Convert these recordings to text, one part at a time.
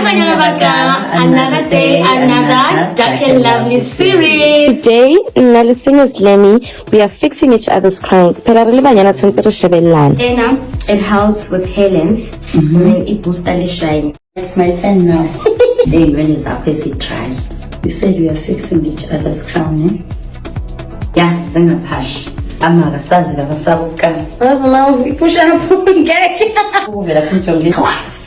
Another day, another dark and lovely series. Today, Nalising is Lenny. We are fixing each other's crowns. It helps with hair length and then it boosts the shine. It's my turn now. Then when it's up, is it try? You said we are fixing each other's crown, eh? Yeah, zinga pash. Amaga sazi la sabuka. Push up. Twice.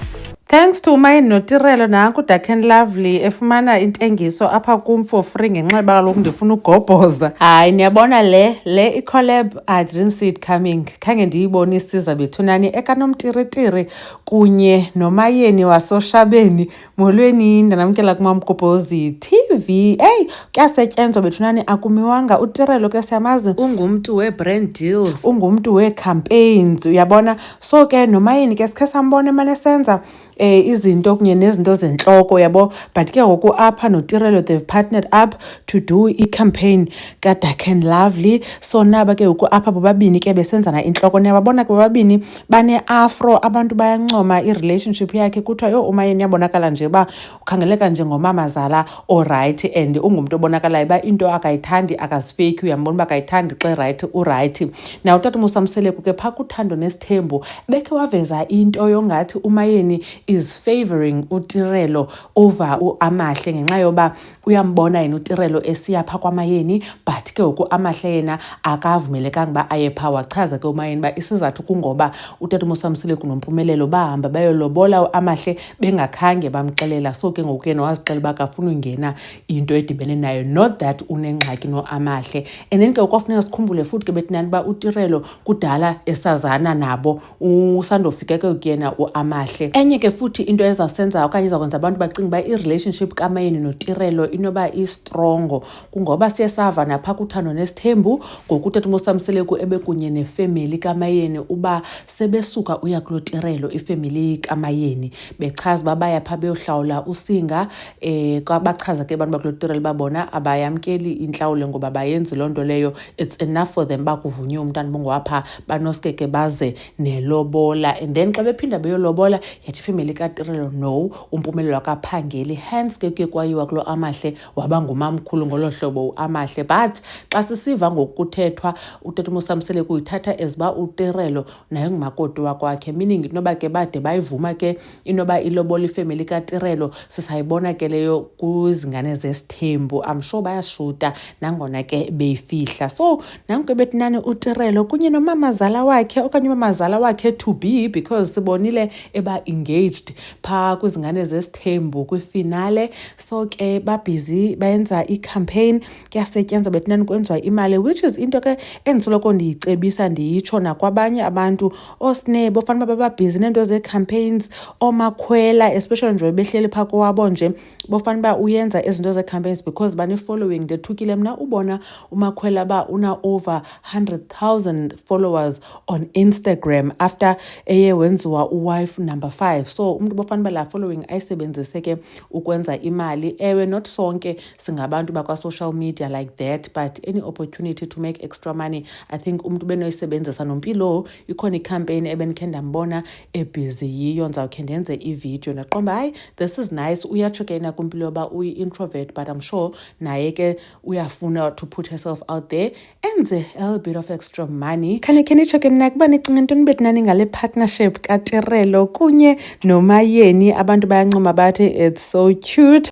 Thanks to my notirelo nanku Dark and Lovely efumana intengiso apha kum for free ngenxa kaloku ndifuna ugobhoza. Hayi niyabona le i-collab I didn't see it coming. Khange ndiyibone isiza bethunani ekanomtiritiri kunye nomayeni wasoshabeni molweni ndanamkela kumamgobhozi TV. Hey kuyasetyenzwa bethunani akumiwanga utirelo ke siyamazi ungumntu we-brand deals, ungumntu we-campaigns uyabona. So ke nomayeni ke sikhe sambone emane senza izinto kunye nezinto zenhloko yabo, but ke ngoku apha notirelo they've partnered up to do i-campaign ka Dark and Lovely. So naba ke ngoku apha bobabini ke besenzana inhloko niyababona ke bobabini bane afro, abantu bayancoma i-relationship yakhe kuthiwa yo umayeni yabonakala nje ba ukhangeleka nje ngomamazala alright and ungumntu obonakalayo ba into akayithandi akazifake, uyambona uba akayithandi xa right uright. Now utata Musamseleku ke pha kuthando nesithembu bekhe waveza into yongathi umayeni is favoring utirelo over amahle ngenxa yoba uyambona yena utirelo esiya pha kwamayeni, but ke ngoku amahle yena akavumelekanga ba aye pha. Wachaza ke umayeni ba isizathu kungoba utata Musamseleku noMpumelelo bahamba bayolobola amahle bengakhange bamxelela. So ke ngoku yena wazixela uba akafuna ungena into edibene nayo, not that unengxaki no amahle. And then ke kwafuneka sikhumbule futhi ke bethinani ba utirelo kudala esazana nabo usandofika ke kuyena uamahle. Enye ke futhi into ezasenza okanye izakwenza abantu bacinga ba i-relationship kamayeni notirelo inoba istrongo kungoba siyesava napha kuthando nesithembu ngoku utata Musamseleku ebekunye nefamily kamayeni uba sebesuka uya kulotirelo ifamily kamayeni bechaza uba baya pha beyohlawula usinga. Bachaza ke abantu bakulotirelo babona abayamkeli inhlawulo ngoba bayenzi loo nto leyo. It's enough for them bakuvunywe umntana bongwapha banoske ke baze nelobola. And then xa bephinda beyolobola yathi family katirelo no uMpumelelo akaphangeli, hence ke kwayiwa kulo amahle waba ngumamkhulu ngolo hlobo amahle. But xa sisiva ngokuthethwa utata Musamseleku uyithatha as ba utirelo naye ngumakoti wakwakhe, meaning inoba ke bade bayivuma ke inoba ilobola ifamily katirelo sisayibona ke leyo kuzingane zesithembu. I'm sure bayashuta nangona ke beyifihla. So nanku bethinani utirelo kunye nomamazala wakhe okanye umamazala wakhe to be, because sibonile eba engaged pha kwizingane zesithembu kwifinale. So ke babhizi bayenza i-campaign, kuyasetyenzwa bethinani kwenziwa imali, which is into ke endisoloko ndiyicebisa ndiyitsho nakwabanye abantu osne bofanele bababhizi nento ze-campaigns. Omakhwela especially nje behleli pha kowabo nje bofanele ba uyenza izinto ze-campaigns because bane-following. Ndethukile mna ubona umakhwela ba una over 100,000 followers on Instagram after eye wenziwa uwife number 5. So umuntu bofanele la following ayisebenzise ke ukwenza imali. Ewe not sonke singabantu bakwa-social media like that, but any opportunity to make extra money I think umuntu benoyisebenzisa. Nompilo ikhona i-campaign ebenikhe ndambona ebhizi yiyo, ndizawukhe ndenze ivideo ndaqomba hayi this is nice. Uyatsho ke yena kumpilo yoba uyi-introvert but I'm sure naye ke uyafuna to put herself out there enze a little bit of extra money. Khane nitsho ke nakuba nicinga ntoni bethinani ngale partnership katirelo kunye nomayeni? Abantu bayancoma bathi it's so cute.